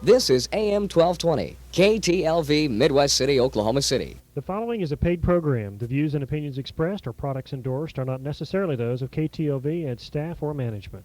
This is AM 1220, KTLV, Midwest City, Oklahoma City. The following is a paid program. The views and opinions expressed or products endorsed are not necessarily those of KTLV, its staff, or management.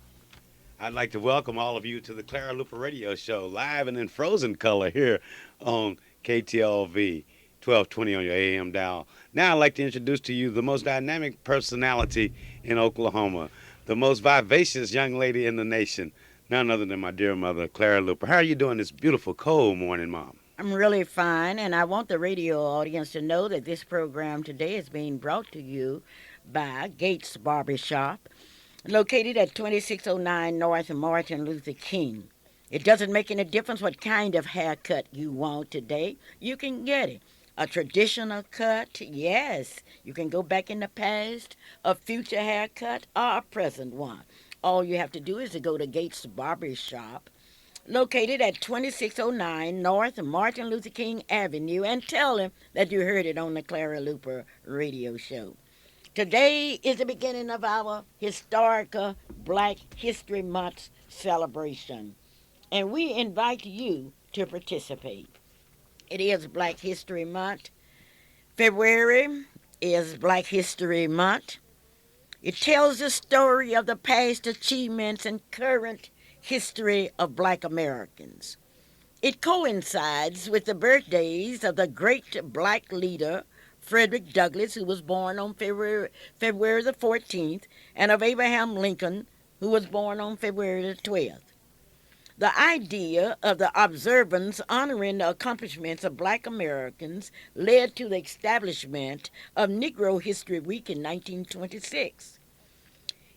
I'd like to welcome all of you to the Clara Luper Radio Show, live and in frozen color here on KTLV 1220 on your AM dial. Now I'd like to introduce to you the most dynamic personality in Oklahoma, the most vivacious young lady in the nation, none other than my dear mother, Clara Luper. How are you doing this beautiful cold morning, Mom? I'm really fine, and I want the radio audience to know that this program today is being brought to you by Gates Barbershop, located at 2609 North Martin Luther King. It doesn't make any difference what kind of haircut you want today. You can get it. A traditional cut, yes. You can go back in the past, a future haircut, or a present one. All you have to do is to go to Gates Barbershop, located at 2609 North Martin Luther King Avenue, and tell them that you heard it on the Clara Luper radio show. Today is the beginning of our historical Black History Month celebration, and we invite you to participate. It is Black History Month. February is Black History Month. It tells the story of the past achievements and current history of Black Americans. It coincides with the birthdays of the great Black leader Frederick Douglass, who was born on February the 14th, and of Abraham Lincoln, who was born on February the 12th. The idea of the observance honoring the accomplishments of Black Americans led to the establishment of Negro History Week in 1926.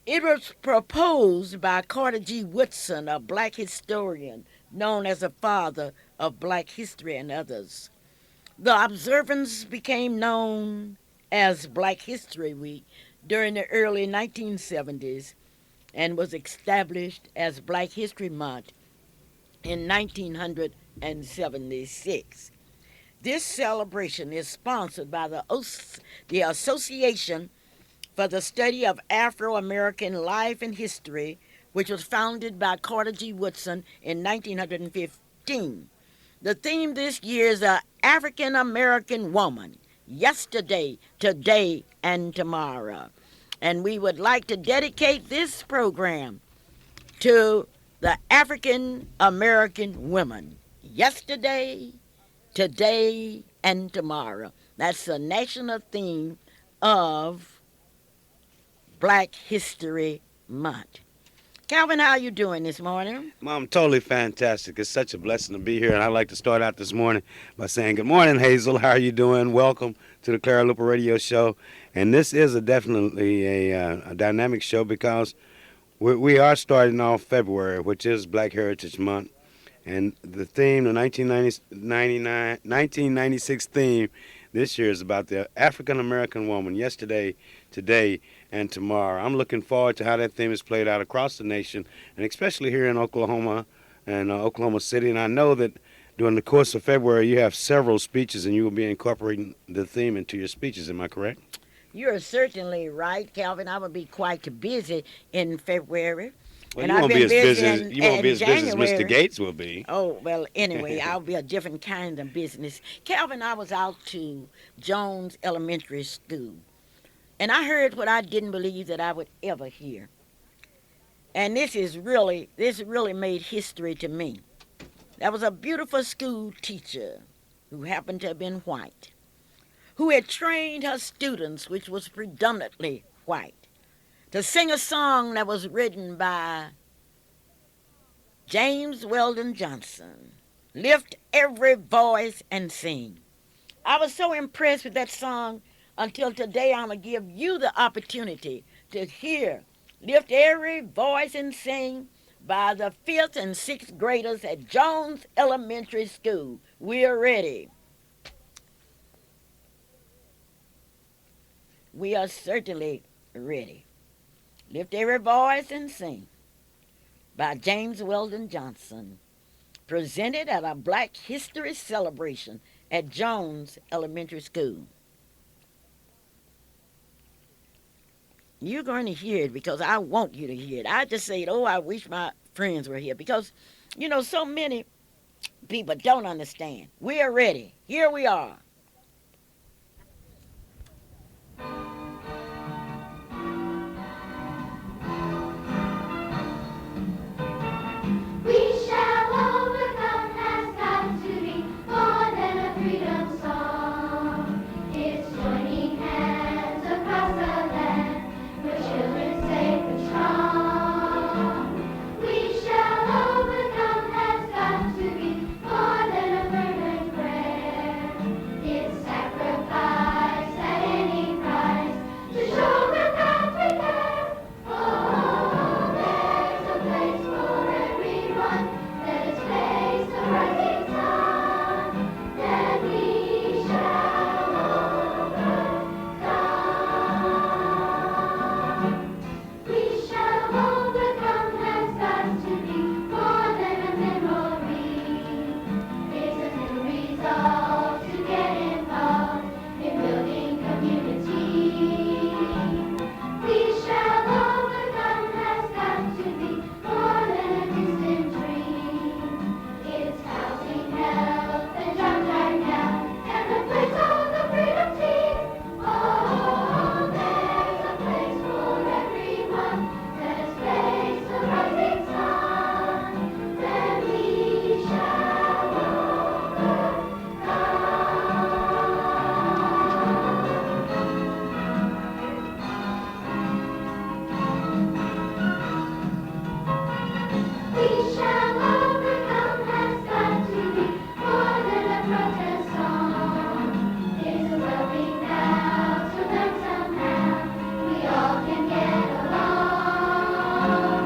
It was proposed by Carter G. Woodson, a Black historian known as the father of Black history, and others. The observance became known as Black History Week during the early 1970s and was established as Black History Month in 1976. This celebration is sponsored by the Association for the Study of Afro-American Life and History, which was founded by Carter G. Woodson in 1915. The theme this year is the African American woman, yesterday, today, and tomorrow. And we would like to dedicate this program to the African American woman, yesterday, today, and tomorrow. That's the national theme of Black History Month. Calvin, how are you doing this morning? Mom, totally fantastic. It's such a blessing to be here, and I'd like to start out this morning by saying good morning, Hazel. How are you doing? Welcome to the Clara Luper Radio Show. And this is definitely a dynamic show because we are starting off February, which is Black Heritage Month. And the theme, the 1996 theme this year is about the African American woman, yesterday, today, and tomorrow. I'm looking forward to how that theme is played out across the nation, and especially here in Oklahoma and Oklahoma City. And I know that during the course of February, you have several speeches, and you will be incorporating the theme into your speeches. Am I correct? You're certainly right, Calvin. I will be quite busy in February. Well, And you I've won't be been as busy busy as in- you won't be in as busy as Mr. January. Gates will be. Oh, well, anyway, I'll be a different kind of business. Calvin, I was out to Jones Elementary School, and I heard what I didn't believe that I would ever hear. And this really made history to me. There was a beautiful school teacher who happened to have been white, who had trained her students, which was predominantly white, to sing a song that was written by James Weldon Johnson. Lift every voice and sing. I was so impressed with that song until today I'm going to give you the opportunity to hear Lift Every Voice and Sing by the 5th and 6th graders at Jones Elementary School. We're ready. We are certainly ready. Lift Every Voice and Sing by James Weldon Johnson, presented at a Black History celebration at Jones Elementary School. You're going to hear it because I want you to hear it. I just said, oh, I wish my friends were here because, so many people don't understand. We are ready. Here we are. We shall overcome has got to be more than a freedom song. It's joining hands across the land where children safe and strong. We shall overcome has got to be more than a fervent prayer. It's sacrifice at any price to show them that we care. Oh, there's a place for everyone. Let us face the rising sun. Then we shall overcome. We shall overcome has got to be more than a memory. It's a new resolve to get involved in building community. We shall overcome has got to be more than a distant dream. It's housing, health, and jobs right now, and the place on the freedom team. Oh, there's a place for everyone. Let us face the rising sun. Then we shall We shall overcome has got to be more than a protest song. It's a loving now to learn somehow we all can get along.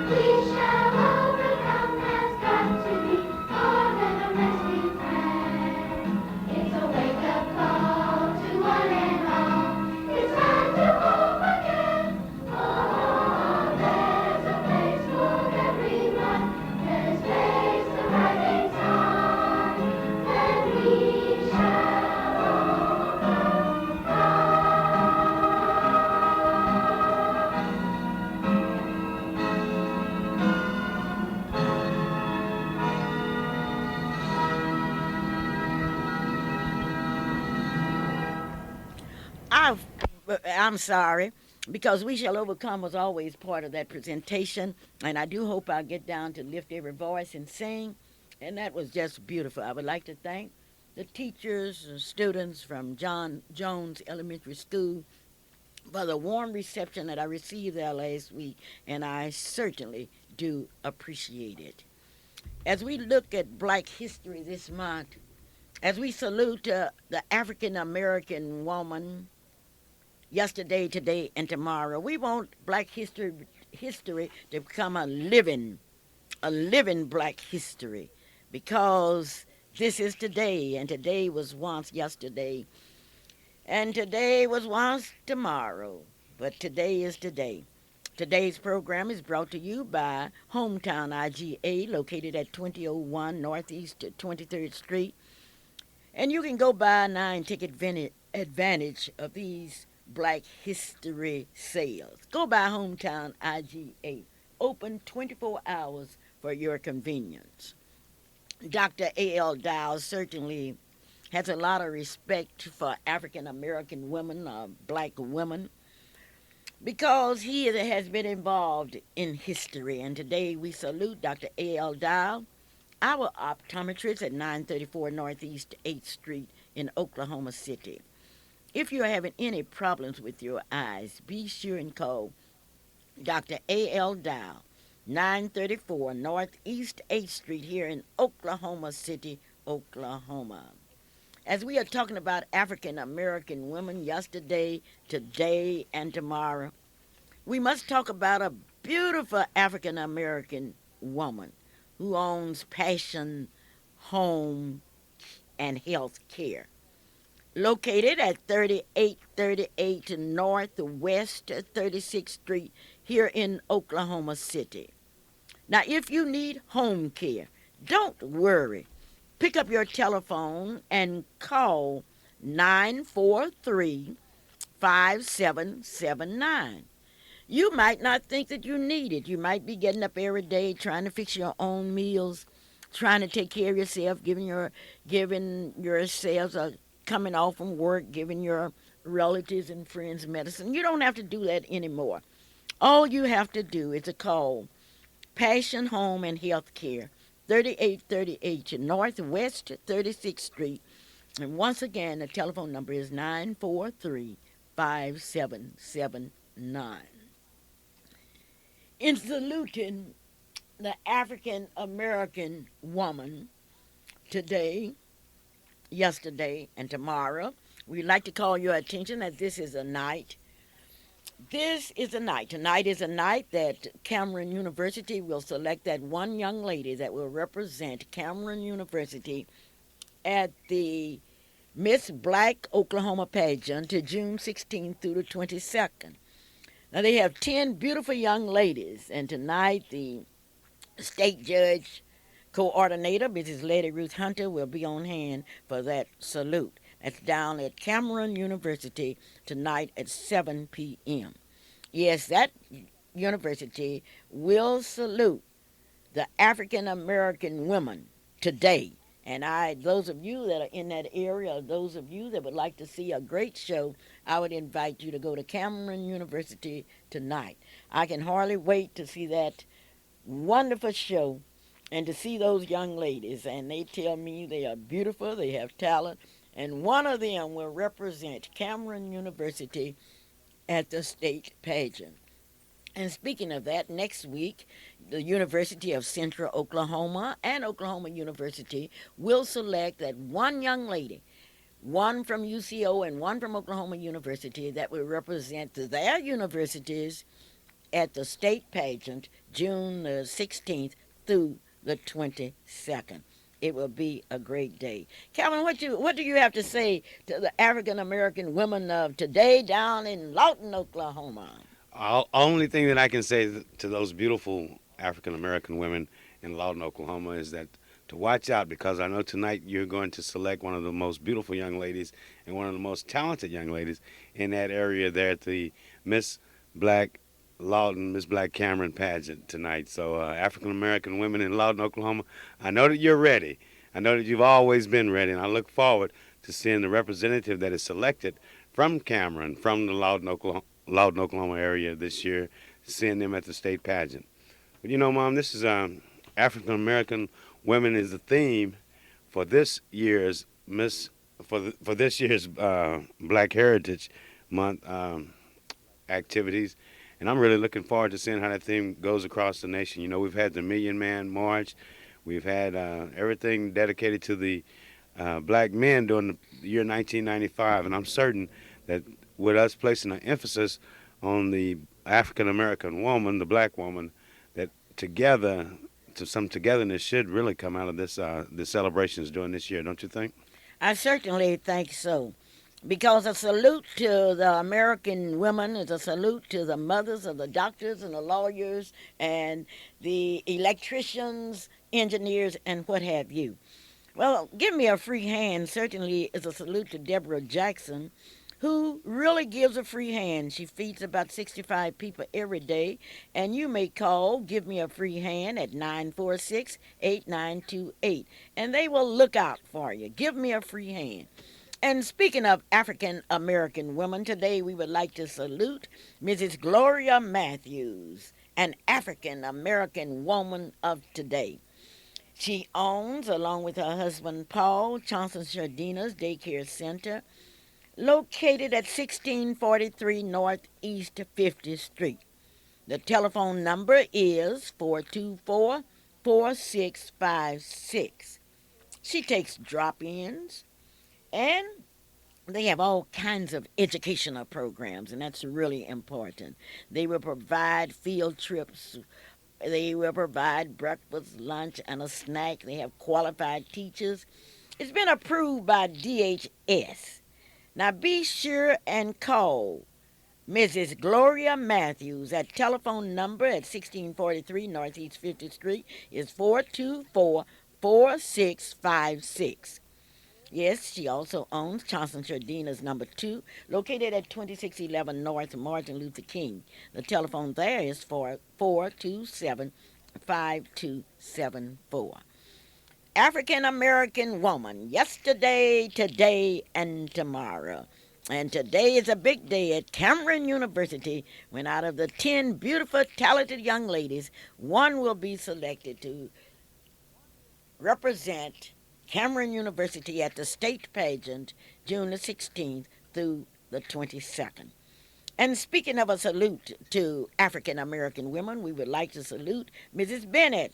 We shall overcome has got to be more than a resting plan. It's a wake-up call to one and all. It's time to hope again. Oh, there's a place for everyone. Let us face the rising sun. Then we shall I, I'm sorry, because We Shall Overcome was always part of that presentation, and I do hope I'll get down to lift every voice and sing, and that was just beautiful. I would like to thank the teachers and students from John Jones Elementary School for the warm reception that I received there last week, and I certainly do appreciate it. As we look at Black History this month, as we salute the African American woman yesterday, today, and tomorrow. We want Black history to become a living Black history, because this is today, and today was once yesterday, and today was once tomorrow, but today is today. Today's program is brought to you by Hometown IGA, located at 2001 Northeast 23rd Street. And you can go by now and take advantage of these Black History sales. Go by Hometown IGA, open 24 hours for your convenience. Dr. A.L. Dow certainly has a lot of respect for African American women, black women, because he has been involved in history. And today we salute Dr. A.L. Dow, our optometrist at 934 Northeast 8th Street in Oklahoma City. If you're having any problems with your eyes, be sure and call Dr. A.L. Dow, 934 Northeast 8th Street here in Oklahoma City, Oklahoma. As we are talking about African American women yesterday, today, and tomorrow, we must talk about a beautiful African American woman who owns Passion Home and Health Care, located at 3838 Northwest 36th Street here in Oklahoma City. Now, if you need home care, don't worry. Pick up your telephone and call 943 5779. You might not think that you need it. You might be getting up every day trying to fix your own meals, trying to take care of yourself, giving yourselves a coming off from work, giving your relatives and friends medicine. You don't have to do that anymore. All you have to do is to call Passion Home and Health Care, 3838 Northwest 36th Street. And once again, the telephone number is 943 5779. In saluting the African American woman today, yesterday, and tomorrow, we'd like to call your attention that this is a night. This is a night. Tonight is a night that Cameron University will select that one young lady that will represent Cameron University at the Miss Black Oklahoma pageant to June 16th through the 22nd. Now they have 10 beautiful young ladies, and tonight the state judge coordinator, Mrs. Lady Ruth Hunter, will be on hand for that salute. That's down at Cameron University tonight at 7 p.m. Yes, that university will salute the African American women today. And those of you that are in that area, those of you that would like to see a great show, I would invite you to go to Cameron University tonight. I can hardly wait to see that wonderful show and to see those young ladies. And they tell me they are beautiful, they have talent, and one of them will represent Cameron University at the state pageant. And speaking of that, next week, the University of Central Oklahoma and Oklahoma University will select that one young lady, one from UCO and one from Oklahoma University, that will represent their universities at the state pageant June the 16th through the 22nd. It will be a great day. Calvin, what do you have to say to the African American women of today down in Lawton, Oklahoma? Only thing that I can say to those beautiful African American women in Lawton, Oklahoma, is that to watch out, because I know tonight you're going to select one of the most beautiful young ladies and one of the most talented young ladies in that area there at the Miss Black Lawton, Miss Black Cameron pageant tonight. So African American women in Lawton, Oklahoma, I know that you're ready. I know that you've always been ready, and I look forward to seeing the representative that is selected from Cameron, from the Lawton, Oklahoma area this year, seeing them at the state pageant. But you know, Mom, this is African American women is the theme for this year's for this year's Black Heritage Month activities, and I'm really looking forward to seeing how that theme goes across the nation. You know, we've had the Million Man March, we've had everything dedicated to the black men during the year 1995, and I'm certain that with us placing an emphasis on the African American woman, the black woman, that together, to some togetherness should really come out of this the celebrations during this year, don't you think? I certainly think so. Because a salute to the American women is a salute to the mothers of the doctors and the lawyers and the electricians, engineers, and what have you. Well, give me a free hand certainly is a salute to Deborah Jackson, who really gives a free hand. She feeds about 65 people every day, and you may call, give me a free hand at 946-8928, and they will look out for you. Give me a free hand. And speaking of African American women, today we would like to salute Mrs. Gloria Matthews, an African American woman of today. She owns, along with her husband Paul, Johnson Shardina's Daycare Center, located at 1643 Northeast 50th Street. The telephone number is 424-4656. She takes drop-ins, and they have all kinds of educational programs, and that's really important. They will provide field trips. They will provide breakfast, lunch, and a snack. They have qualified teachers. It's been approved by DHS. Now be sure and call Mrs. Gloria Matthews. That telephone number at 1643 Northeast 50th Street is 424-4656. Yes, she also owns Johnson Shardina's number 2, located at 2611 North Martin Luther King. The telephone there is for 427-5274. African American woman, yesterday, today, and tomorrow. And today is a big day at Cameron University when out of the 10 beautiful, talented young ladies, one will be selected to represent Cameron University at the state pageant June the 16th through the 22nd. And speaking of a salute to African American women, we would like to salute Mrs. Bennett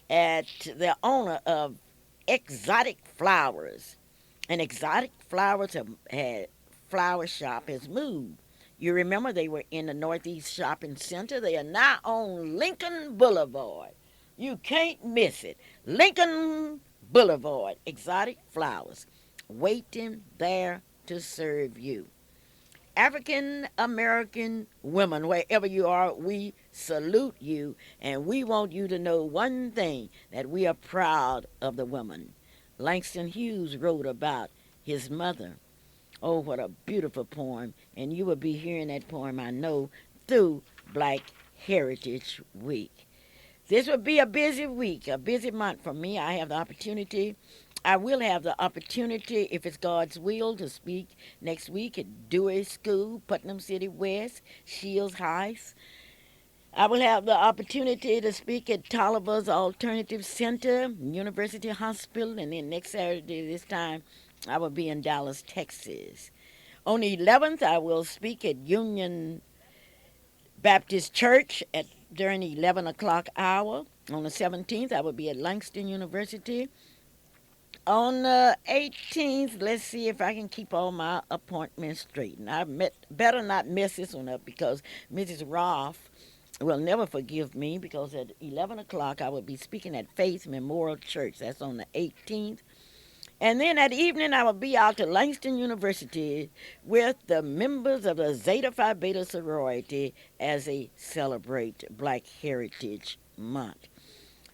at the owner of Exotic Flowers. And Exotic Flowers had flower shop has moved. You remember they were in the Northeast Shopping Center. They are now on Lincoln Boulevard. You can't miss it. Lincoln Boulevard, Exotic Flowers, waiting there to serve you. African American women, wherever you are, we salute you, and we want you to know one thing, that we are proud of the woman. Langston Hughes wrote about his mother. Oh, what a beautiful poem, and you will be hearing that poem, I know, through Black Heritage Week. This will be a busy week, a busy month for me. I will have the opportunity, if it's God's will, to speak next week at Dewey School, Putnam City West, Shields Heights. I will have the opportunity to speak at Tolliver's Alternative Center, University Hospital, and then next Saturday this time I will be in Dallas, Texas. On the 11th, I will speak at Union Baptist Church during the 11 o'clock hour. On the 17th, I will be at Langston University. On the 18th, let's see if I can keep all my appointments straight. And better not mess this one up because Mrs. Roth will never forgive me, because at 11 o'clock I will be speaking at Faith Memorial Church. That's on the 18th. And then that evening I will be out to Langston University with the members of the Zeta Phi Beta sorority as they celebrate Black Heritage Month.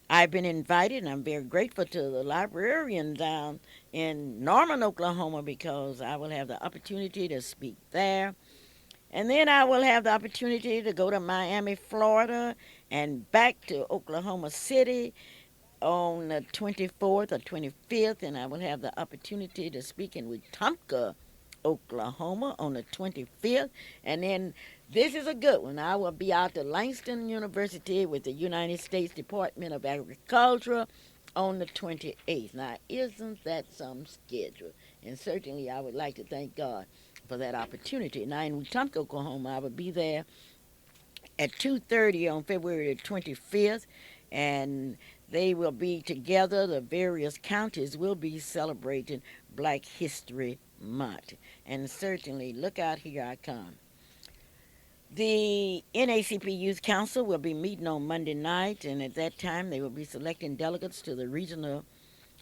I've been invited, and I'm very grateful to the librarian down in Norman, Oklahoma, because I will have the opportunity to speak there. And then I will have the opportunity to go to Miami, Florida, and back to Oklahoma City on the 24th or 25th, and I will have the opportunity to speak in Wetumpka, Oklahoma on the 25th. And then this is a good one. I will be out to Langston University with the United States Department of Agriculture on the 28th. Now, isn't that some schedule? And certainly I would like to thank God for that opportunity. Now, in Wetumpka, Oklahoma, I will be there at 2:30 on February the 25th, and they will be together. The various counties will be celebrating Black History Month. And certainly, look out, here I come. The NACP Youth Council will be meeting on Monday night, and at that time they will be selecting delegates to the Regional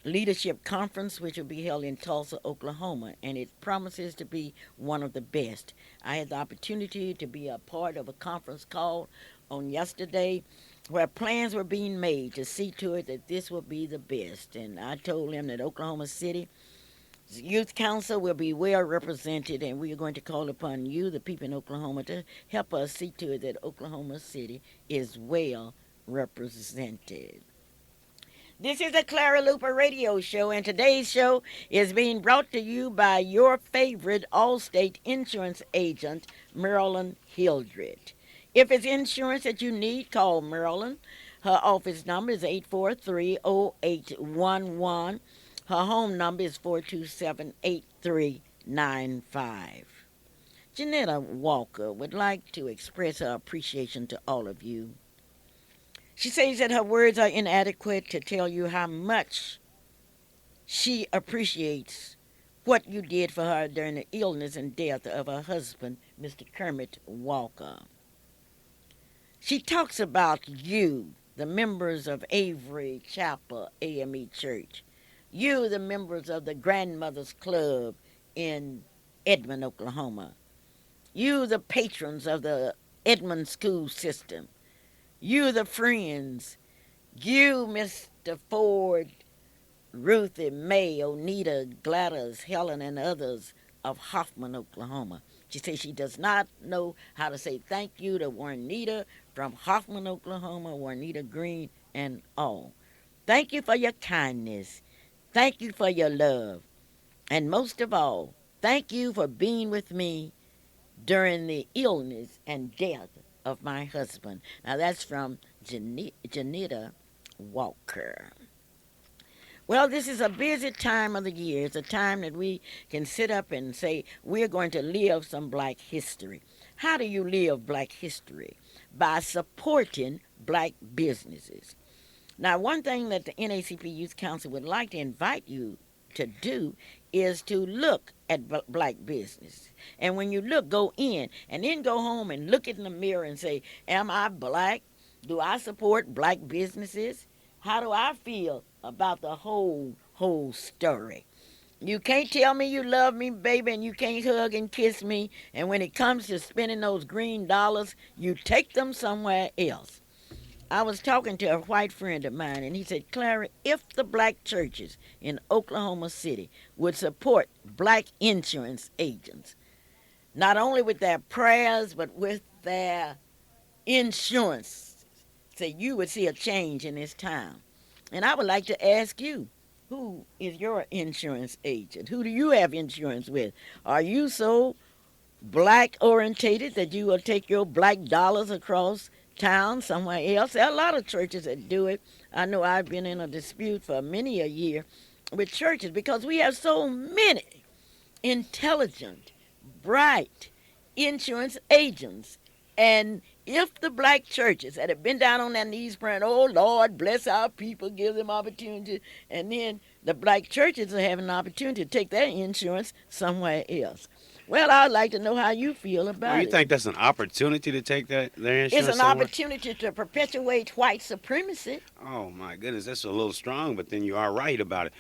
Leadership Conference, which will be held in Tulsa, Oklahoma, and it promises to be one of the best. I had the opportunity to be a part of a conference call on yesterday where plans were being made to see to it that this will be the best. And I told him that Oklahoma City Youth Council will be well represented, and we are going to call upon you, the people in Oklahoma, to help us see to it that Oklahoma City is well represented. This is the Clara Luper Radio Show, and today's show is being brought to you by your favorite Allstate insurance agent, Marilyn Hildred. If it's insurance that you need, call Marilyn. Her office number is 843-0811. Her home number is 427-8395. Janetta Walker would like to express her appreciation to all of you. She says that her words are inadequate to tell you how much she appreciates what you did for her during the illness and death of her husband, Mr. Kermit Walker. She talks about you, the members of Avery Chapel AME Church. You, the members of the Grandmothers Club in Edmond, Oklahoma. You, the patrons of the Edmond school system. You, the friends. You, Mr. Ford, Ruthie, May, Onita, Gladys, Helen, and others of Hoffman, Oklahoma. She says she does not know how to say thank you to Juanita from Hoffman, Oklahoma, Juanita Green, and all. Thank you for your kindness. Thank you for your love. And most of all, thank you for being with me during the illness and death of my husband. Now that's from Janita Walker. Well, this is a busy time of the year. It's a time that we can sit up and say, we're going to live some black history. How do you live black history? By supporting black businesses. Now, one thing that the NACP Youth Council would like to invite you to do is to look at black business. And when you look, go in and then go home and look in the mirror and say, am I black? Do I support black businesses? How do I feel about the whole story? You can't tell me you love me, baby, and you can't hug and kiss me. And when it comes to spending those green dollars, you take them somewhere else. I was talking to a white friend of mine, and he said, Clara, if the black churches in Oklahoma City would support black insurance agents, not only with their prayers, but with their insurance, say you would see a change in this town. And I would like to ask you, who is your insurance agent? Who do you have insurance with? Are you so black orientated that you will take your black dollars across town somewhere else? There are a lot of churches that do it. I know I've been in a dispute for many a year with churches because we have so many intelligent, bright insurance agents. And if the black churches that have been down on their knees praying, oh Lord, bless our people, give them opportunity, and then the black churches are having an opportunity to take their insurance somewhere else. Well, I'd like to know how you feel Oh, about you it. think that's an opportunity to take their It's insurance an somewhere? opportunity to perpetuate white supremacy. Oh my goodness, that's a little strong, but then you are right about it.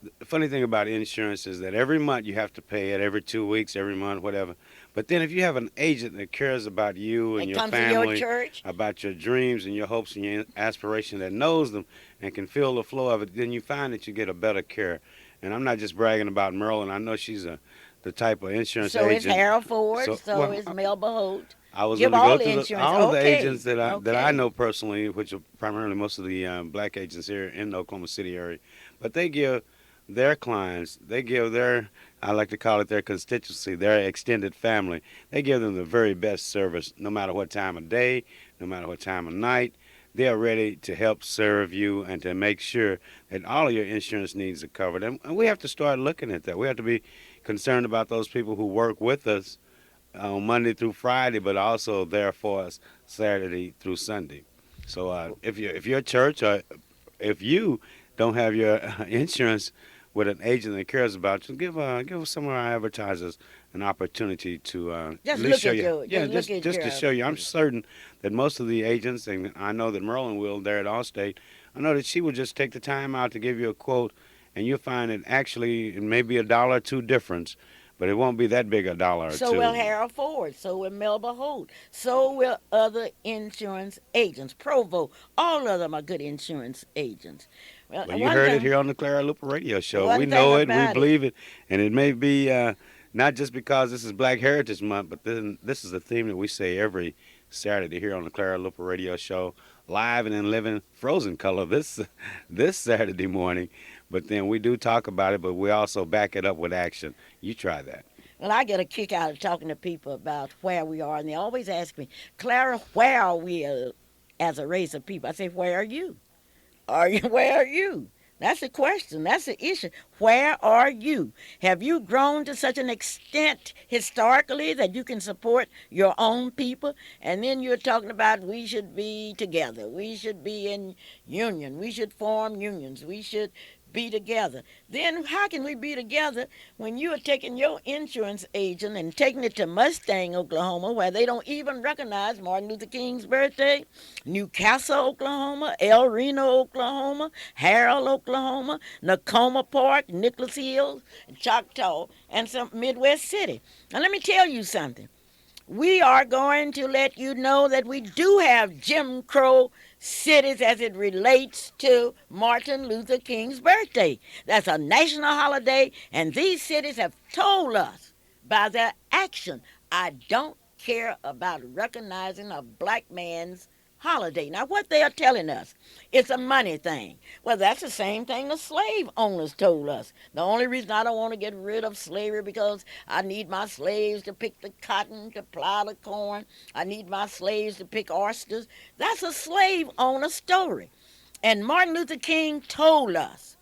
The funny thing about insurance is that every month you have to pay it, every 2 weeks, every month, whatever. But then if you have an agent that cares about you and It your comes to your family, church. about your dreams and your hopes and your aspirations, that knows them and can feel the flow of it, then you find that you get a better care. And I'm not just bragging about Marilyn. I know she's the type of insurance So is agent. Harold Ford. So, So well, is Melba Holt. I was Give going to go all the through insurance. all of the Okay. agents that I Okay. know personally, which are primarily most of the black agents here in the Oklahoma City area. But they give their clients, they give their, I like to call it their constituency, their extended family, they give them the very best service no matter what time of day, no matter what time of night. They are ready to help serve you and to make sure that all of your insurance needs are covered. And we have to start looking at that. We have to be concerned about those people who work with us on Monday through Friday, but also there for us Saturday through Sunday. So if your church or if you don't have your insurance with an agent that cares about you, give some of our advertisers an opportunity to at Just least look show at you. your. Yeah, Just look at just to your. show you. I'm certain that most of the agents, and I know that Merlin will there at Allstate, I know that she will just take the time out to give you a quote, and you'll find that actually it may be a dollar or two difference, but it won't be that big a dollar or So will two. Harold Ford. So will Melba Holt. So will other insurance agents. Provo. All of them are good insurance agents. Well, Well, you heard it here on the Clara Luper Radio Show. We one thing know it, we about it. believe it, and it may be not just because this is Black Heritage Month, but then this is a theme that we say every Saturday here on the Clara Luper Radio Show, live and in living frozen color this Saturday morning. But then we do talk about it, but we also back it up with action. You try that. Well, I get a kick out of talking to people about where we are, and they always ask me, Clara, where are we as a race of people? I say, where are you? Are you? Where are you? That's the question. That's the issue. Where are you? Have you grown to such an extent historically that you can support your own people? And then you're talking about we should be together. We should be in union. We should form unions. We should be together. Then how can we be together when you are taking your insurance agent and taking it to Mustang, Oklahoma, where they don't even recognize Martin Luther King's birthday, Newcastle, Oklahoma, El Reno, Oklahoma, Harrell, Oklahoma, Nakoma Park, Nicholas Hills, Choctaw, and some Midwest city. Now let me tell you something. We are going to let you know that we do have Jim Crow cities as it relates to Martin Luther King's birthday. That's a national holiday, and these cities have told us by their action, I don't care about recognizing a black man's holiday. Now, what they are telling us, it's a money thing. Well, that's the same thing the slave owners told us. The only reason I don't want to get rid of slavery because I need my slaves to pick the cotton, to plow the corn. I need my slaves to pick oysters. That's a slave owner story. And Martin Luther King told us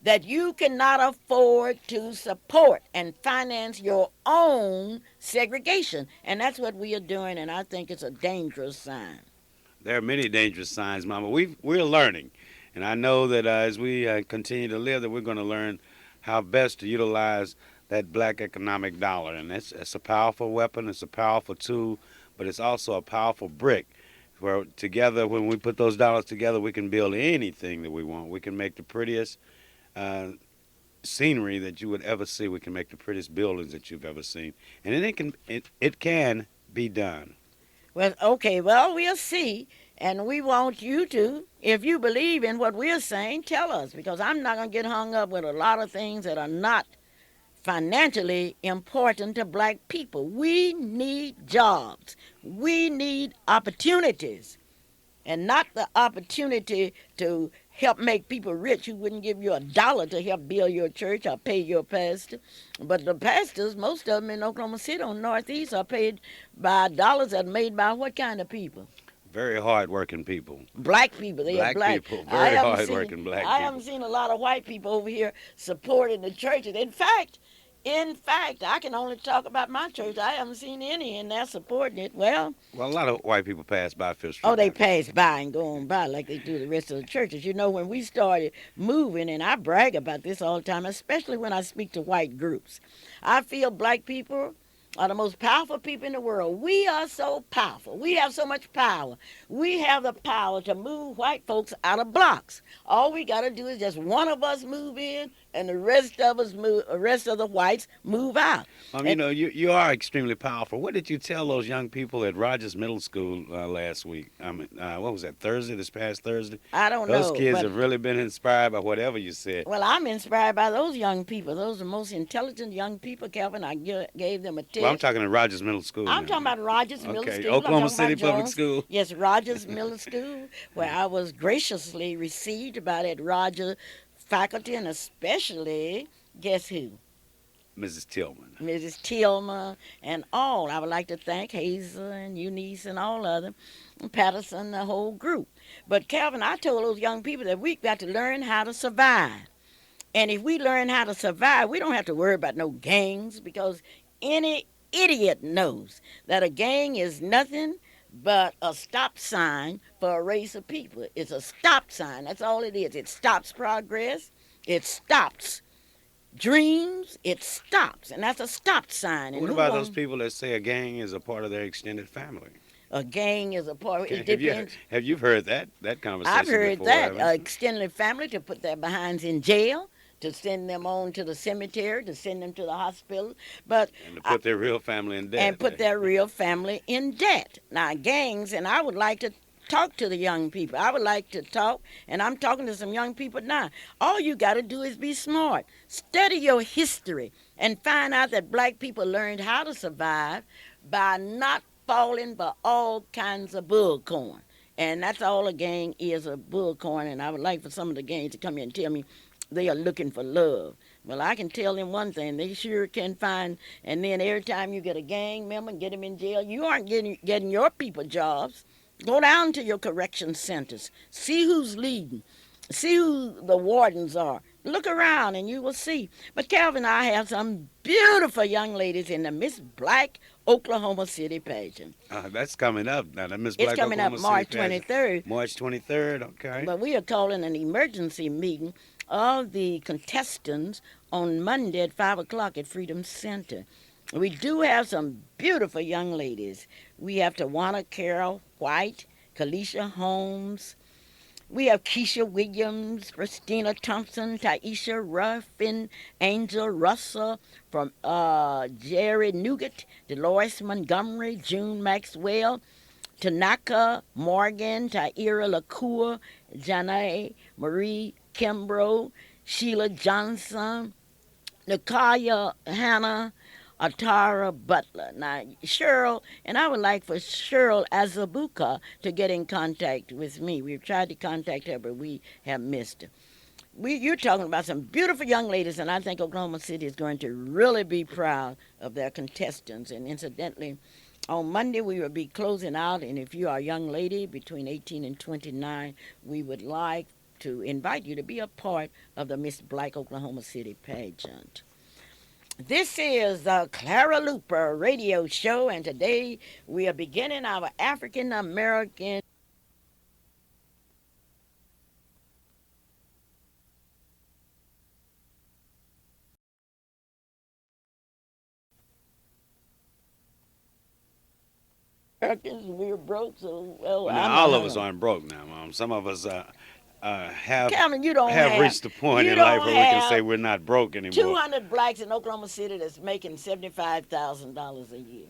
that you cannot afford to support and finance your own segregation. And that's what we are doing, and I think it's a dangerous sign. There are many dangerous signs, Mama. We're learning, and I know that as we continue to live, that we're going to learn how best to utilize that black economic dollar, and it's a powerful weapon. It's a powerful tool, but it's also a powerful brick. Where together, when we put those dollars together, we can build anything that we want. We can make the prettiest uh, scenery that you would ever see. We can make the prettiest buildings that you've ever seen, and it can be done. Well, okay, well, we'll see. And we want you to, if you believe in what we're saying, tell us, because I'm not going to get hung up with a lot of things that are not financially important to black people. We need jobs. We need opportunities, and not the opportunity to help make people rich who wouldn't give you $1 to help build your church or pay your pastor. But the pastors, most of them in Oklahoma City on Northeast, are paid by dollars that are made by what kind of people? Very hard-working people. Black people. They are Black black. people. I Very haven't hard-working black I people. haven't seen a lot of white people over here supporting the churches. In fact, I can only talk about my church. I haven't seen any in there supporting it. Well, Well, a lot of white people pass by Fifth Street. oh, they pass by and go on by like they do the rest of the churches. You know, when we started moving, and I brag about this all the time, especially when I speak to white groups, I feel black people are the most powerful people in the world. We are so powerful. We have so much power. We have the power to move white folks out of blocks. All we got to do is just one of us move in, and the rest of us move. The rest of the whites move out. You know, you are extremely powerful. What did you tell those young people at Rogers Middle School last week? I mean, what was that, Thursday, this past Thursday? I don't know. Those kids but- have really been inspired by whatever you said. Well, I'm inspired by those young people. Those are the most intelligent young people, Calvin. I gave them a test. Well, I'm talking at Rogers Middle School. I'm now. talking about Rogers Middle Okay, School. I'm Oklahoma talking City about Public Jones. School. Yes, Rogers Middle School, where I was graciously received by that Rogers faculty, and especially, guess who? Mrs. Tillman. Mrs. Tillman and all. I would like to thank Hazel and Eunice and all of them, and Patterson, the whole group. But Calvin, I told those young people that we've got to learn how to survive. And if we learn how to survive, we don't have to worry about no gangs, because any idiot knows that a gang is nothing but a stop sign for a race of people. It's a stop sign. That's all it is. It stops progress. It stops dreams. It stops. And that's a stop sign. And What who about those wants- people that say a gang is a part of their extended family? A gang is a part. It Have depends. you heard that conversation I've heard before, that. haven't you? Extended family to put their behinds in jail, to send them on to the cemetery, to send them to the hospital. But And to put their real family in debt. and put their real family in debt. Now, gangs, and I would like to talk to the young people. I would like to talk, and I'm talking to some young people now. All you got to do is be smart. Study your history and find out that black people learned how to survive by not falling for all kinds of bullcorn. And that's all a gang is, a bullcorn. And I would like for some of the gangs to come here and tell me they are looking for love. Well, I can tell them one thing. They sure can find, and then every time you get a gang member and get them in jail, you aren't getting your people jobs. Go down to your correction centers. See who's leading. See who the wardens are. Look around and you will see. But Calvin, I have some beautiful young ladies in the Miss Black Oklahoma City pageant. That's coming up now. That Miss It's Black coming up Oklahoma City March pageant. 23rd. March 23rd, okay. But we are calling an emergency meeting of the contestants on Monday at 5 o'clock at Freedom Center. We do have some beautiful young ladies. We have Tawana Carroll White, Kalisha Holmes. We have Keisha Williams, Christina Thompson, Taisha Ruffin, Angel Russell, from Jerry Nugent, Dolores Montgomery, June Maxwell, Tanaka Morgan, Tyira LaCour, Janae Marie Kimbrough, Sheila Johnson, Nakaya Hannah, Atara Butler. Now, Cheryl, and I would like for Cheryl Azabuka to get in contact with me. We've tried to contact her, but we have missed her. You're talking about some beautiful young ladies, and I think Oklahoma City is going to really be proud of their contestants. And incidentally, on Monday we will be closing out, and if you are a young lady between 18 and 29, we would like to invite you to be a part of the Miss Black Oklahoma City pageant. This is the Clara Luper radio show, and today we are beginning our African American Americans. We're broke, so well. Well, I'm now, not all of us hungry. aren't broke now, Mom. Some of us Calvin, you don't have reached the point you in life don't where we can have say we're not broke anymore. 200 blacks in Oklahoma City that's making $75,000 a year.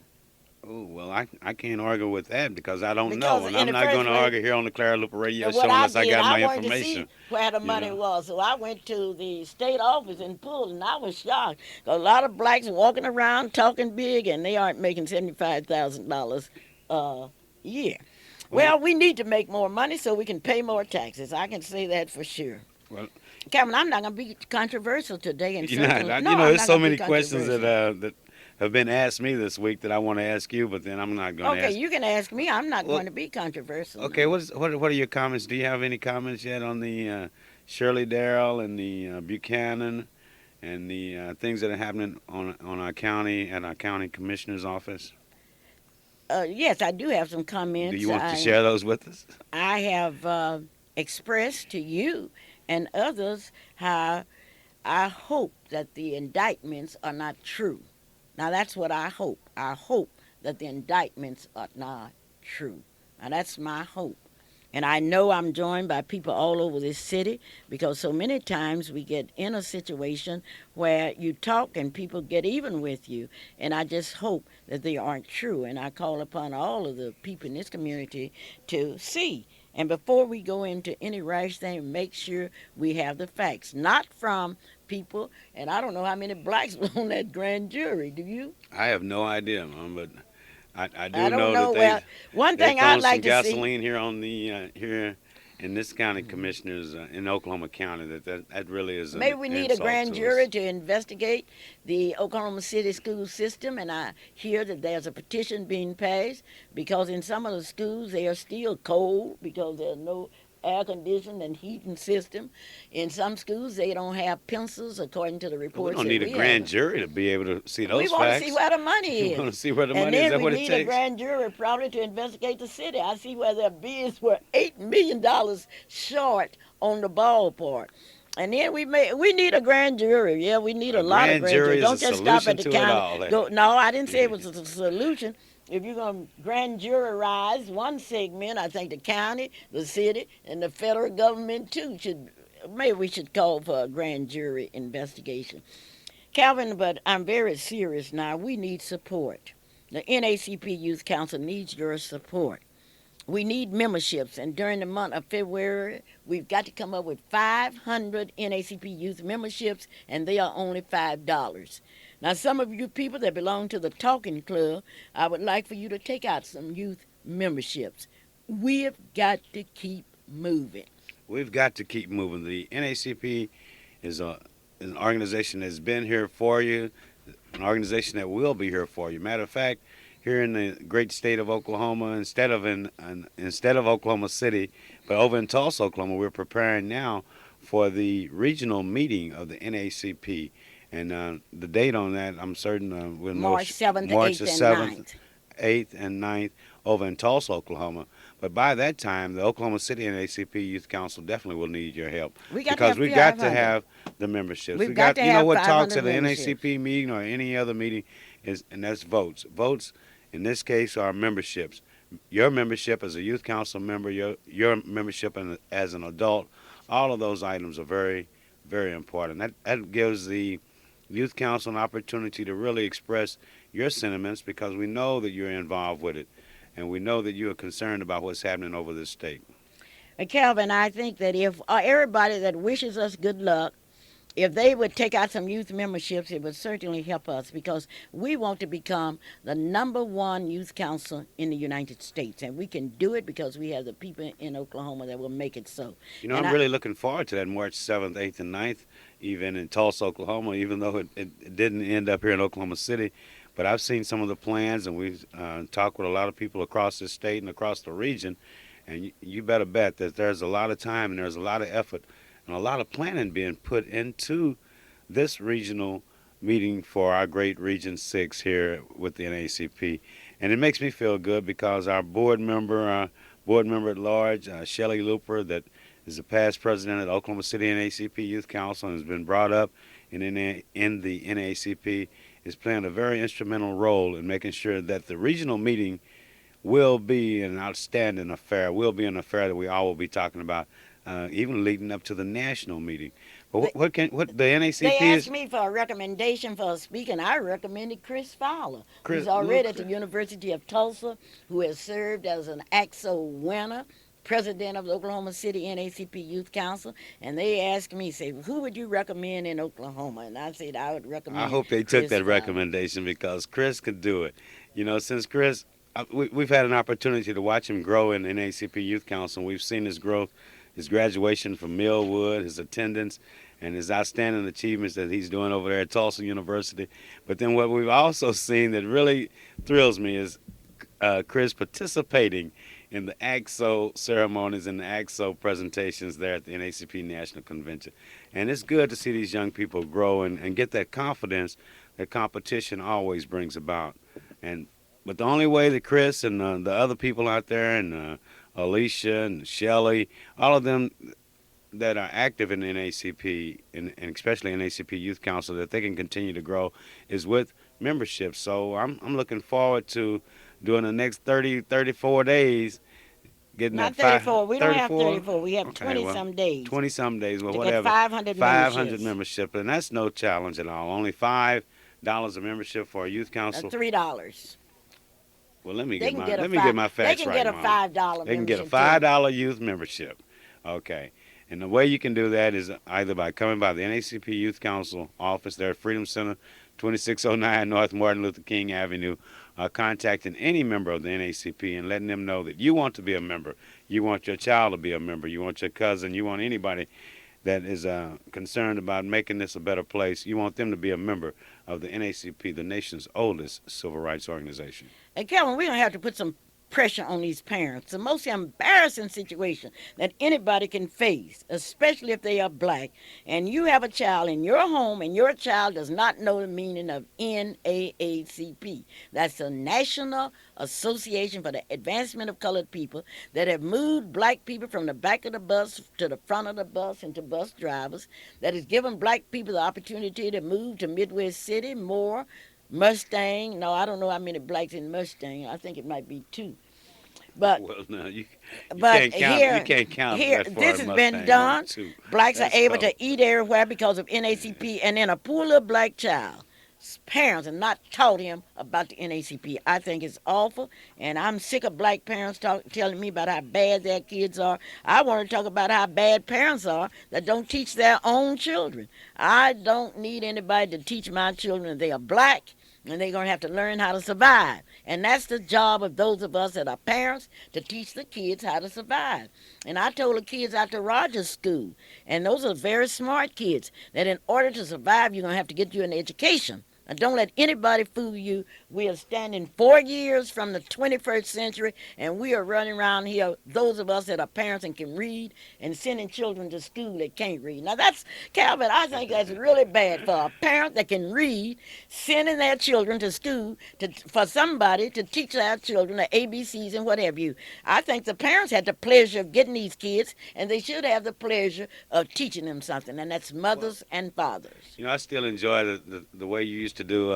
Oh, well, I can't argue with that because I don't Because know, and in I'm the not first going to place- argue here on the Clara Luper radio And show what unless I did, got my wanted to information. see where the you money know. was. So I went to the state office in Poole, and I was shocked. A lot of blacks walking around talking big, and they aren't making $75,000 a year. Well, we need to make more money so we can pay more taxes. I can say that for sure. Well, Cameron, I'm not going to be controversial today. And You're not. certainly- No, I'm there's not so gonna be many questions controversial. that have been asked me this week that I want to ask you, but then I'm not going to Okay, ask. you can ask me. I'm not Well, going to be controversial. Okay, now. what are your comments? Do you have any comments yet on the Shirley Darrell and the Buchanan and the things that are happening on our county at our county commissioner's office? Yes, I do have some comments. Do you want to share those with us? I have expressed to you and others how I hope that the indictments are not true. Now, that's what I hope. I hope that the indictments are not true. Now, that's my hope. And I know I'm joined by people all over this city because so many times we get in a situation where you talk and people get even with you. And I just hope that they aren't true. And I call upon all of the people in this community to see. And before we go into any rash thing, make sure we have the facts, not from people. And I don't know how many blacks were on that grand jury. Do you? I have no idea, Mom, but I do I don't know. that Well, one they thing found I'd like some to see. gasoline here on the here in this county commissioners in Oklahoma County that really is Maybe we need a insult grand to jury us. to investigate the Oklahoma City school system, and I hear that there's a petition being passed because in some of the schools they are still cold because there's no air conditioning and heating system. In some schools they don't have pencils, according to the We reports. don't that need a we grand have. jury to be able to see those We want to facts. see where the money We is. want to see where the And money is. then That we what it need a takes? grand jury probably to investigate the city. I see where their bids were $8 million short on the ballpark. And then we need a grand jury. Yeah, we need a lot of grand grand jury juries. is Don't a just stop solution at the to it county. all, eh? No, I didn't say it was a solution. If you're going to grand jurorize one segment, I think the county, the city, and the federal government too maybe we should call for a grand jury investigation. Calvin, but I'm very serious now. We need support. The NACP Youth Council needs your support. We need memberships, and during the month of February, we've got to come up with 500 NACP youth memberships, and they are only $5. Now, some of you people that belong to the Talking Club, I would like for you to take out some youth memberships. We've got to keep moving. We've got to keep moving. The NACP is an organization that's been here for you, an organization that will be here for you. Matter of fact, here in the great state of Oklahoma, instead of Oklahoma City, but over in Tulsa, Oklahoma, we're preparing now for the regional meeting of the NACP. And the date on that, I'm certain we'll know March 7th, March 8th, the and 7th, 9th. 8th, and 9th over in Tulsa, Oklahoma. But by that time, the Oklahoma City NACP Youth Council definitely will need your help We got because to we have got to 500. have the memberships. We've we got to you know have what talks 500 at the memberships. NACP meeting or any other meeting is, and that's votes. Votes in this case are memberships. Your membership as a youth council member, your membership as an adult, all of those items are very, very important. That gives the youth council an opportunity to really express your sentiments because we know that you're involved with it, and we know that you are concerned about what's happening over this state. Calvin, I think that if everybody that wishes us good luck if they would take out some youth memberships, it would certainly help us because we want to become the #1 youth council in the United States. And we can do it because we have the people in Oklahoma that will make it so. You know, And I'm I, really looking forward to that March 7th, 8th, and 9th event in Tulsa, Oklahoma, even though it didn't end up here in Oklahoma City. But I've seen some of the plans, and we've talked with a lot of people across the state and across the region. And you better bet that there's a lot of time and there's a lot of effort and a lot of planning being put into this regional meeting for our great Region 6 here with the NACP. And it makes me feel good because our board member at large, Shelley Luper, that is the past president of the Oklahoma City NACP Youth Council and has been brought up in the NACP, is playing a very instrumental role in making sure that the regional meeting will be an outstanding affair, will be an affair that we all will be talking about, even leading up to the national meeting. But what the they NACP asked is, me for a recommendation for a speaker, and I recommended Chris Fowler, Chris, who's already at the Chris- University of Tulsa, who has served as an AXO winner, president of the Oklahoma City NACP Youth Council, and they asked me, say, who would you recommend in Oklahoma? And I said I would recommend I hope they took Chris that Fowler. recommendation because Chris could do it. You know, since Chris, we've had an opportunity to watch him grow in the NACP Youth Council. We've seen his growth, his graduation from Millwood, his attendance, and his outstanding achievements that he's doing over there at Tulsa University. But then what we've also seen that really thrills me is Chris participating in the AXO ceremonies and the AXO presentations there at the NACP National Convention. And it's good to see these young people grow and get that confidence that competition always brings about. But the only way that Chris and the other people out there and Alicia and Shelley, all of them that are active in NACP and especially NACP Youth Council, that they can continue to grow is with membership. So I'm looking forward to doing the next 34 days, getting Not that 34. We don't have 34? 34. We have Okay, 20 well, some days 20 some days, well, to get whatever. 500 500 memberships. membership, and that's no challenge at all. Only $5 a membership for a youth council. $3. Well, let me They get can my get a let me five, get my facts they can right, get a Mom. $5 They can get a membership, too. $5 youth membership. Okay. And the way you can do that is either by coming by the NACP Youth Council office there at Freedom Center, 2609 North Martin Luther King Avenue, contacting any member of the NACP and letting them know that you want to be a member. You want your child to be a member. You want your cousin. You want anybody that is concerned about making this a better place. You want them to be a member of the NACP, the nation's oldest civil rights organization. And Kevin, we're going to have to put some pressure on these parents. The most embarrassing situation that anybody can face, especially if they are black, and you have a child in your home and your child does not know the meaning of NAACP. That's the National Association for the Advancement of Colored People, that have moved black people from the back of the bus to the front of the bus and to bus drivers, that has given black people the opportunity to move to Midwest City, Moore, Mustang. No, I don't know how many blacks in Mustang. I think it might be 2. But Well, no, you but can't count. here, You can't count here, that far this in has been Mustang, done. only 2. Blacks That's are able tough. to eat everywhere because of NACP, and then a poor little black child. Parents are not taught him about the NACP. I think it's awful, and I'm sick of black parents telling me about how bad their kids are. I want to talk about how bad parents are that don't teach their own children. I don't need anybody to teach my children that they are black, and they're going to have to learn how to survive. And that's the job of those of us that are parents, to teach the kids how to survive. And I told the kids out to Rogers School, and those are very smart kids, that in order to survive, you're going to have to get you an education. And don't let anybody fool you. We are standing 4 years from the 21st century, and we are running around here, those of us that are parents and can read, and sending children to school that can't read. Now that's, Calvin, I think that's really bad for a parent that can read, sending their children to school for somebody to teach their children the ABCs and whatever you. I think the parents had the pleasure of getting these kids, and they should have the pleasure of teaching them something, and that's mothers and fathers. You know, I still enjoy the way you used to do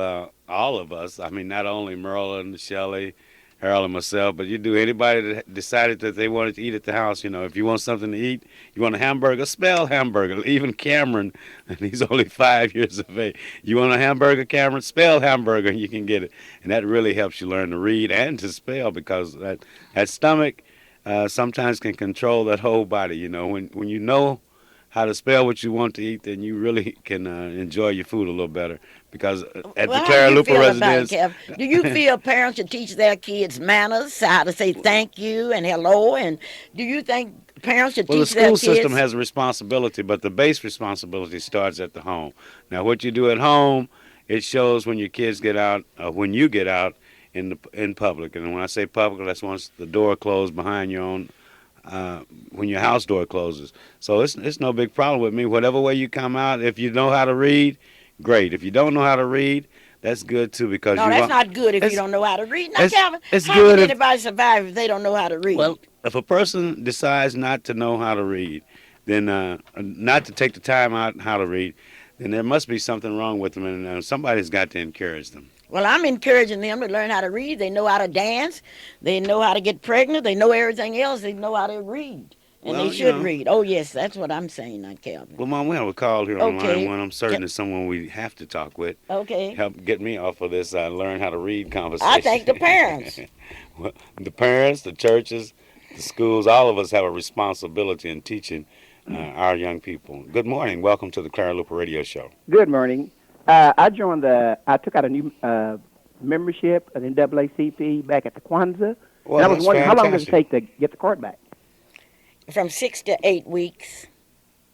all of us. I mean, not only Merle and Shelley, Harold and myself, but you do anybody that decided that they wanted to eat at the house. You know, if you want something to eat, you want a hamburger, spell hamburger. Even Cameron, and he's only 5 years of age. You want a hamburger, Cameron, spell hamburger, and you can get it. And that really helps you learn to read and to spell, because that stomach sometimes can control that whole body. You know, when you know how to spell what you want to eat, then you really can enjoy your food a little better. Because at the Well, how do Clara you Luper feel about it, residence, Kev? Do you feel parents should teach their kids manners, how to say thank you and hello? And do you think parents should well, the teach their school system kids? has a responsibility, but the base responsibility starts at the home. Now, what you do at home, it shows when your kids get out, when you get out in public. And when I say public, that's once the door closed behind your own, when your house door closes. So it's no big problem with me. Whatever way you come out, if you know how to read, great. If you don't know how to read, that's good too because No, you that's want. not good if you It's don't know how to read. Now, it's Calvin, it's how good can if anybody survive if they don't know how to read? well, if a person decides not to know how to read, then not to take the time out how to read, then there must be something wrong with them, and somebody's got to encourage them. Well, I'm encouraging them to learn how to read. They know how to dance. They know how to get pregnant. They know everything else. They know how to read. And they Well, should read. Oh, yes, that's what I'm saying, not Calvin. well, Mom, we have a call here on Okay. line one. I'm certain it's someone we have to talk with. Okay. Help get me off of this learn how to read conversation. I think the parents. Well, the parents, the churches, the schools, all of us have a responsibility in teaching our young people. Good morning. Welcome to the Clara Luper Radio Show. Good morning. I took out a new membership at NAACP back at the Kwanzaa. Well, and I was that's wondering, how long does it fantastic. take to get the card back? From 6 to 8 weeks.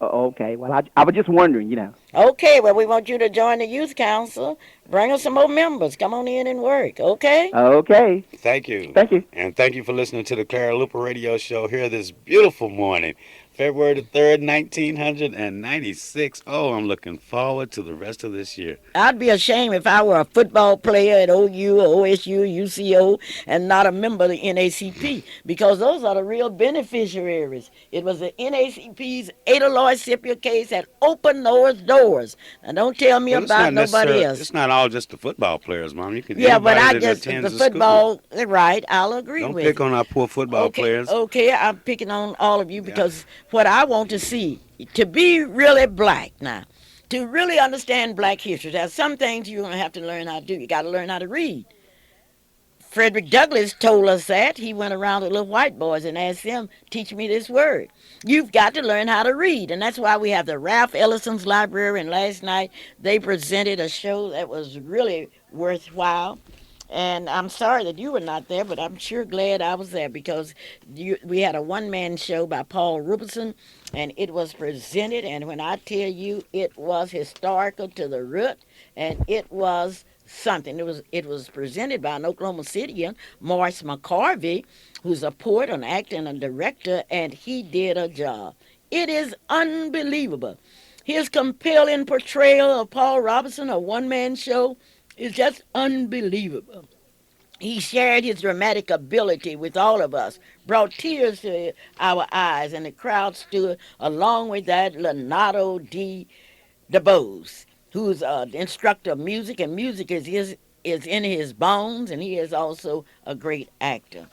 Oh, okay. Well, I was just wondering. Okay, well, we want you to join the youth council. Bring us some more members. Come on in and work, okay? Okay. Thank you. Thank you. And thank you for listening to the Clara Luper Radio Show here this beautiful morning, February the 3rd, 1996. Oh, I'm looking forward to the rest of this year. I'd be ashamed if I were a football player at OU or OSU, UCO, and not a member of the NACP, because those are the real beneficiaries. It was the NACP's Ada Lloyd Scipio case that opened those doors. Now, don't tell me Well, it's about not nobody necessarily- else. It's not all just the football players, Mom. You can Yeah, but anybody I that just, attends the the school. football, right, I'll agree Don't with pick you. on our poor football Okay, players. okay, I'm picking on all of you because what I want to see, to be really black now, to really understand black history, there's some things you're going to have to learn how to do. You got to learn how to read. Frederick Douglass told us that. He went around to little white boys and asked them, teach me this word. You've got to learn how to read. And that's why we have the Ralph Ellison's Library. And last night they presented a show that was really worthwhile. And I'm sorry that you were not there, but I'm sure glad I was there because we had a one-man show by Paul Robeson, and it was presented. And when I tell you, it was historical to the root, and it was something. It was presented by an Oklahoma Cityan, Morris McCarvey, who's a poet, an actor, and a director, and he did a job. It is unbelievable. His compelling portrayal of Paul Robeson, a one-man show, is just unbelievable. He shared his dramatic ability with all of us, brought tears to our eyes, and the crowd stood along with that Leonardo D. DeBose, who's the instructor of music, and music is in his bones, and he is also a great actor.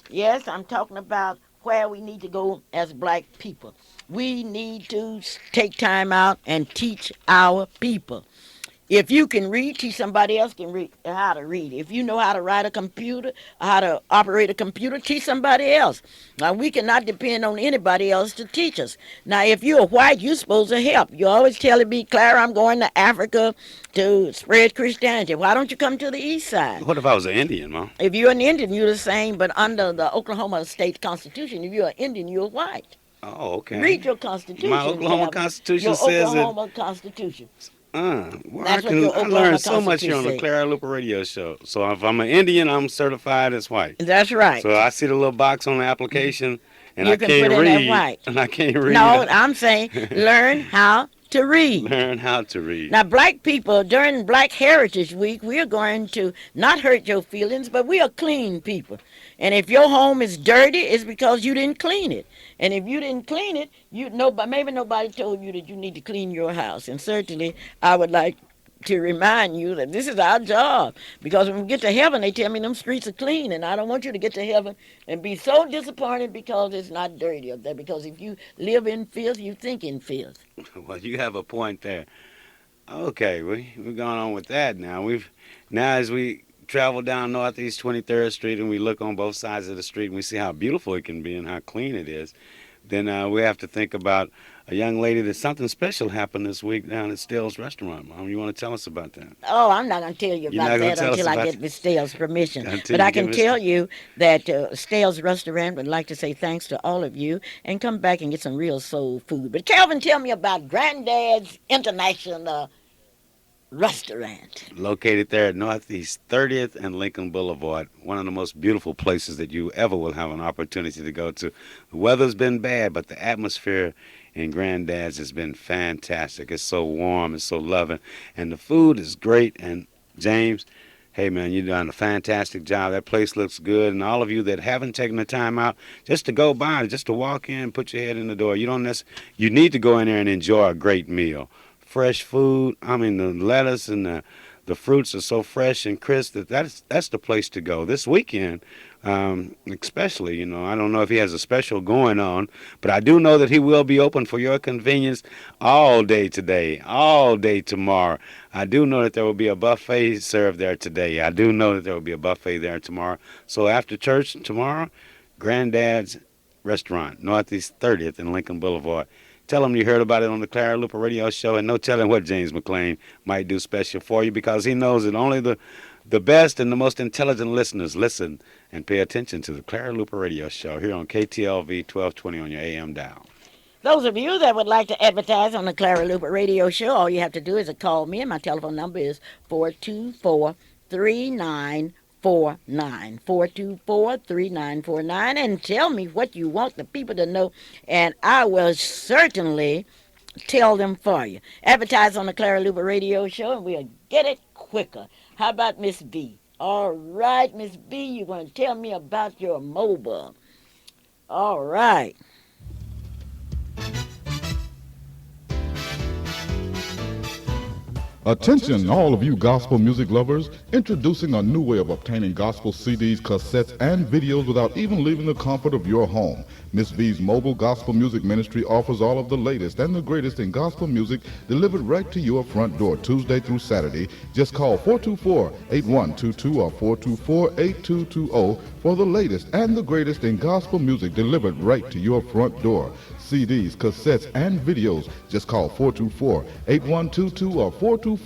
Yes, I'm talking about where we need to go as black people. We need to take time out and teach our people. If you can read, teach somebody else can read how to read. If you know how to write a computer, how to operate a computer, teach somebody else. Now, we cannot depend on anybody else to teach us. Now, if you're white, you're supposed to help. You're always telling me, Clara, I'm going to Africa to spread Christianity. Why don't you come to the east side? What if I was an Indian, Mom? If you're an Indian, you're the same, but under the Oklahoma state constitution, if you're an Indian, you're white. Oh, okay. Read your constitution. My Oklahoma Calvin. Constitution your says that. Oklahoma Constitution. Well, That's what your I Oklahoma learned so much here on the Constitution Clara Luper Radio Show. So if I'm an Indian, I'm certified as white. That's right. So I see the little box on the application, and You I can can't put in that read. white. And I can't read. No, I'm saying learn how to read. Learn how to read. Now, black people, during Black Heritage Week, we're going to not hurt your feelings, but we are clean people. And if your home is dirty, it's because you didn't clean it. And if you didn't clean it, maybe nobody told you that you need to clean your house. And certainly, I would like to remind you that this is our job. Because when we get to heaven, they tell me them streets are clean. And I don't want you to get to heaven and be so disappointed because it's not dirty up there. Because if you live in filth, you think in filth. Well, you have a point there. Okay, we're going on with that now. Now as we travel down Northeast 23rd Street and we look on both sides of the street and we see how beautiful it can be and how clean it is, then we have to think about a young lady that something special happened this week down at Stale's Restaurant. Mom, you want to tell us about that? Oh, I'm not going to tell you You're about not going that to tell us until I about get Miss Stale's permission. until But you I give can us. tell you that Stale's Restaurant would like to say thanks to all of you and come back and get some real soul food. But Calvin, tell me about Granddad's International Restaurant. Located there at Northeast 30th and Lincoln Boulevard, one of the most beautiful places that you ever will have an opportunity to go to. The weather's been bad, but the atmosphere in Granddad's has been fantastic. It's so warm, it's so loving, and the food is great. And James, hey man, you've done a fantastic job. That place looks good, and all of you that haven't taken the time out just to go by, just to walk in, put your head in the door, you need to go in there and enjoy a great meal. Fresh food. I mean, the lettuce and the fruits are so fresh and crisp that's the place to go this weekend. Especially, I don't know if he has a special going on, but I do know that he will be open for your convenience all day today, all day tomorrow. I do know that there will be a buffet served there today. I do know that there will be a buffet there tomorrow. So after church tomorrow, Granddad's Restaurant, Northeast 30th and Lincoln Boulevard. Tell them you heard about it on the Clara Luper Radio Show, and no telling what James McLean might do special for you, because he knows that only the best and the most intelligent listeners listen and pay attention to the Clara Luper Radio Show here on KTLV 1220 on your AM dial. Those of you that would like to advertise on the Clara Luper Radio Show, all you have to do is call me, and my telephone number is 424-3949. 424-3949, and tell me what you want the people to know, and I will certainly tell them for you. Advertise on the Clara Luper Radio Show, and we'll get it quicker. How about Miss B? All right, Miss B, you're going to tell me about your mobile. All right. Attention, all of you gospel music lovers, introducing a new way of obtaining gospel CDs, cassettes, and videos without even leaving the comfort of your home. Miss V's mobile gospel music ministry offers all of the latest and the greatest in gospel music delivered right to your front door Tuesday through Saturday. Just call 424-8122 or 424-8220 for the latest and the greatest in gospel music delivered right to your front door. CDs, cassettes, and videos. Just call 424-8122 or 424-8220.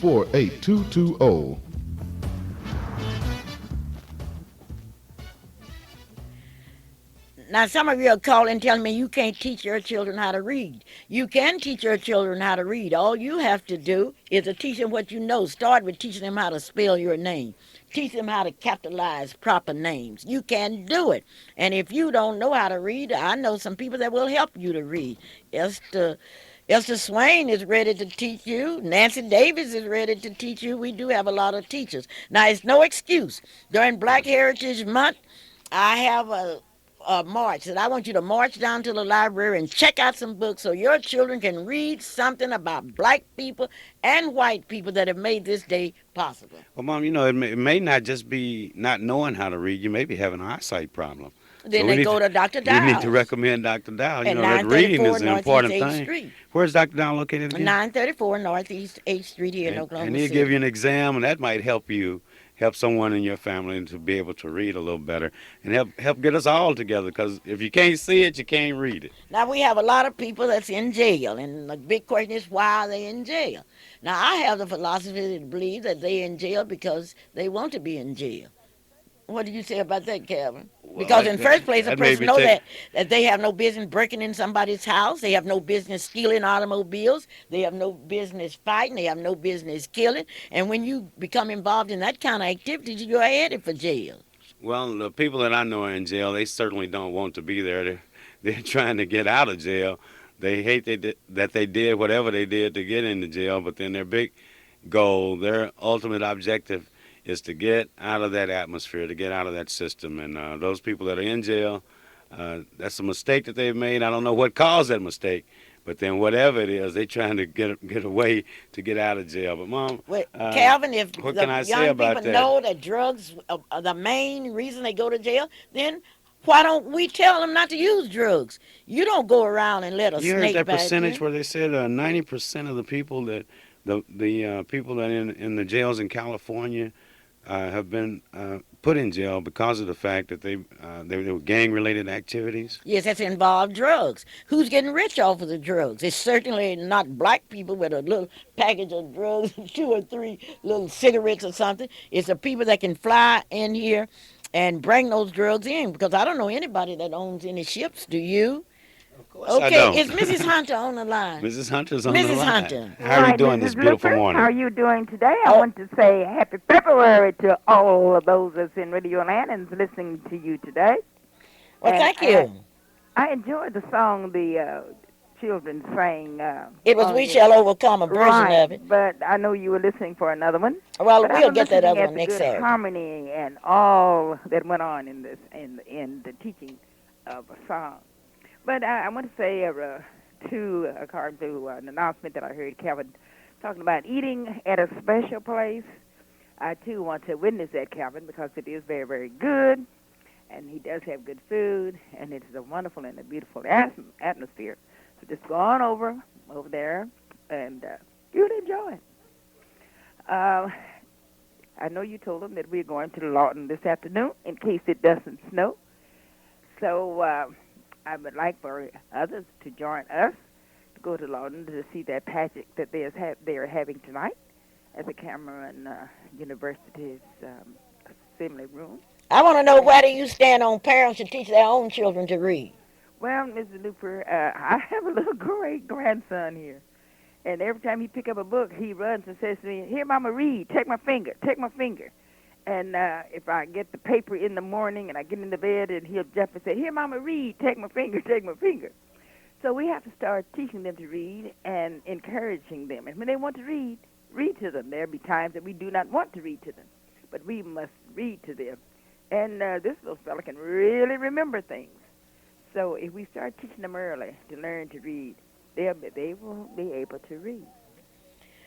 Now, some of you are calling telling me you can't teach your children how to read. You can teach your children how to read. All you have to do is to teach them what you know. Start with teaching them how to spell your name. Teach them how to capitalize proper names. You can do it. And if you don't know how to read, I know some people that will help you to read. Esther Swain is ready to teach you. Nancy Davis is ready to teach you. We do have a lot of teachers. Now, it's no excuse. During Black Heritage Month, I have a march that I want you to march down to the library and check out some books so your children can read something about black people and white people that have made this day possible. Well, Mom, it may not just be not knowing how to read. You may be having an eyesight problem. Then So they go to Dr. You Dowd. need to recommend Dr. Dowd. At That reading 934 is an Northeast important 8th thing. Street. Where's Dr. Dowd located again? 934 Northeast 8th Street here in Oklahoma And he'll City. give you an exam, and that might help someone in your family to be able to read a little better, and help get us all together, because if you can't see it, you can't read it. Now, we have a lot of people that's in jail, and the big question is, why are they in jail? Now, I have the philosophy to believe that they're in jail because they want to be in jail. What do you say about that, Calvin? Because in first place, a person knows that they have no business breaking in somebody's house. They have no business stealing automobiles. They have no business fighting. They have no business killing. And when you become involved in that kind of activity, you're headed for jail. Well, the people that I know are in jail, they certainly don't want to be there. They're trying to get out of jail. They hate that they did whatever they did to get into jail, but then their big goal, their ultimate objective, is to get out of that atmosphere, to get out of that system. And those people that are in jail, that's a mistake that they've made. I don't know what caused that mistake, but then whatever it is, they're trying to get away to get out of jail. But, Mom, Calvin, if what the can I say young about people that? know that drugs are the main reason they go to jail, then why don't we tell them not to use drugs? You don't go around and let a You snake heard that bite percentage you. where they said 90% of the people that the people that in the jails in California, have been put in jail because of the fact that they were gang-related activities. Yes, that's involved drugs. Who's getting rich off of the drugs? It's certainly not black people with a little package of drugs, two or three little cigarettes or something. It's the people that can fly in here and bring those drugs in. Because I don't know anybody that owns any ships. Do you? Of course, I Okay, don't. is Mrs. Hunter on the line? Mrs. Hunter's on the Mrs. line. Hunter. How are you Right, doing Mrs. this beautiful Luper, morning? how are you doing today? I Oh, want to say happy February to all of those that's in Radio Land and listening to you today. well, And thank you. I enjoyed the song the children sang It was on We your Shall Overcome, a version right, of it. but I know you were listening for another one. Well, But I we'll was get that listening other at one the next good Saturday. harmony and all that went on in this in the teaching of a song. But I want to say according to an announcement that I heard Calvin talking about eating at a special place. I too want to witness that, Calvin, because it is very, very good, and he does have good food, and it is a wonderful and a beautiful atmosphere. So just go on over there, and you'll enjoy it. Uh, I know you told them that we're going to Lawton this afternoon in case it doesn't snow. So I would like for others to join us to go to Lawton to see that pageant that they are having tonight at the Cameron University's assembly room. I want to know where do you stand on parents should teach their own children to read? Well, Mr. Luper, I have a little great grandson here, and every time he pick up a book, he runs and says to me, "Here, Mama, read. Take my finger. Take my finger." And if I get the paper in the morning and I get in the bed, and he'll jump and say, "Here, Mama, read. Take my finger. Take my finger." So we have to start teaching them to read and encouraging them. And when they want to read to them. There'll be times that we do not want to read to them, but we must read to them. And this little fella can really remember things. So if we start teaching them early to learn to read, they will be able to read.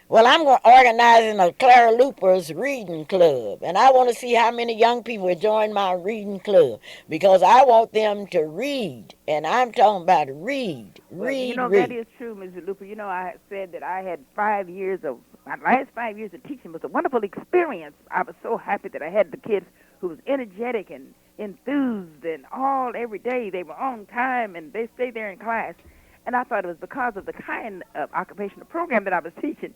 Well, I'm organizing a Clara Luper's reading club, and I want to see how many young people will join my reading club because I want them to read, and I'm talking about read, Well, read, that read. is true, Mrs. Luper. I said that I had my last 5 years of teaching was a wonderful experience. I was so happy that I had the kids who was energetic and enthused and all every day. They were on time and they stayed there in class. And I thought it was because of the kind of occupational program that I was teaching.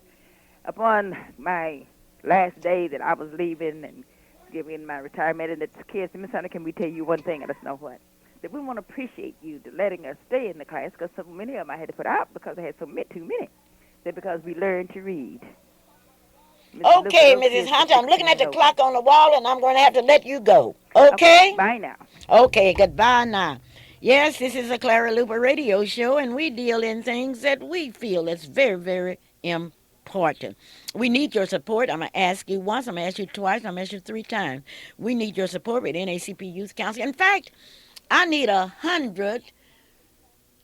Upon my last day that I was leaving and giving my retirement, and the kids said, "Miss Hunter, can we tell you one thing?" I don't know what. That we want to appreciate you to letting us stay in the class because so many of them I had to put out because I had too many. That because we learned to read. Okay, Mrs. Hunter, I'm looking at the clock on the wall, and I'm going to have to let you go. Okay? Bye now. Okay, goodbye now. Yes, this is a Clara Luper radio show, and we deal in things that we feel is very, very important. We need your support. I'm going to ask you once, I'm going to ask you twice, I'm going to ask you 3 times. We need your support with NACP Youth Council. In fact, I need 100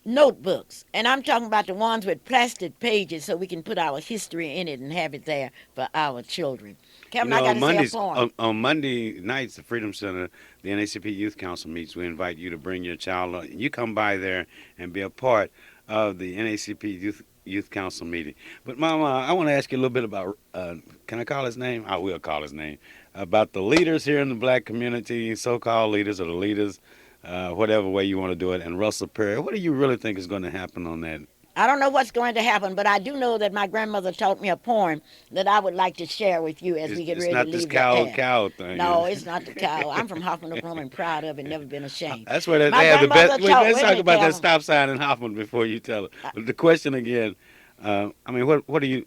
notebooks, and I'm talking about the ones with plastic pages so we can put our history in it and have it there for our children. Kevin, I got to say a point. On Monday nights, the Freedom Center, the NACP Youth Council meets. We invite you to bring your child. You come by there and be a part of the NACP Youth Council meeting. But, Mama, I want to ask you a little bit about, can I call his name? I will call his name. About the leaders here in the black community, so-called leaders or the leaders, whatever way you want to do it, and Russell Perry. What do you really think is going to happen on that? I don't know what's going to happen, but I do know that my grandmother taught me a poem that I would like to share with you as we get ready to leave It's the not air. this cow thing. No, it's not the cow. I'm from Hoffman, Oklahoma, and proud of it, never been ashamed. That's where they My have the best. grandmother Wait, taught let's talk women, about that Calvin. stop sign in Hoffman before you tell it. But the question again, what do you?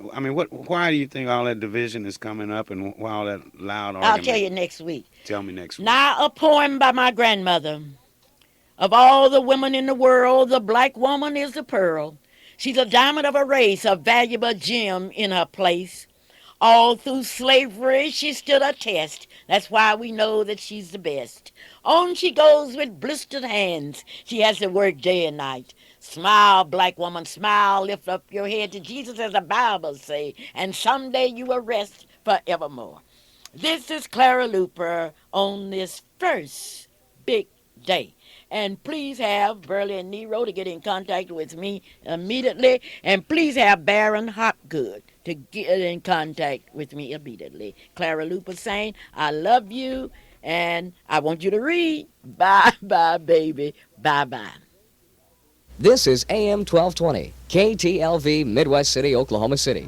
Why do you think all that division is coming up and why all that loud argument? I'll tell you next week. Tell me next week. Now, a poem by my grandmother. Of all the women in the world, the black woman is the pearl. She's a diamond of her race, a valuable gem in her place. All through slavery, she stood a test. That's why we know that she's the best. On she goes with blistered hands. She has to work day and night. Smile, black woman, smile. Lift up your head to Jesus, as the Bible say, and someday you will rest forevermore. This is Clara Luper on this first big day. And please have Burley and Nero to get in contact with me immediately. And please have Baron Hopgood to get in contact with me immediately. Clara Luper saying, I love you and I want you to read. Bye bye, baby. Bye bye. This is AM 1220, KTLV, Midwest City, Oklahoma City.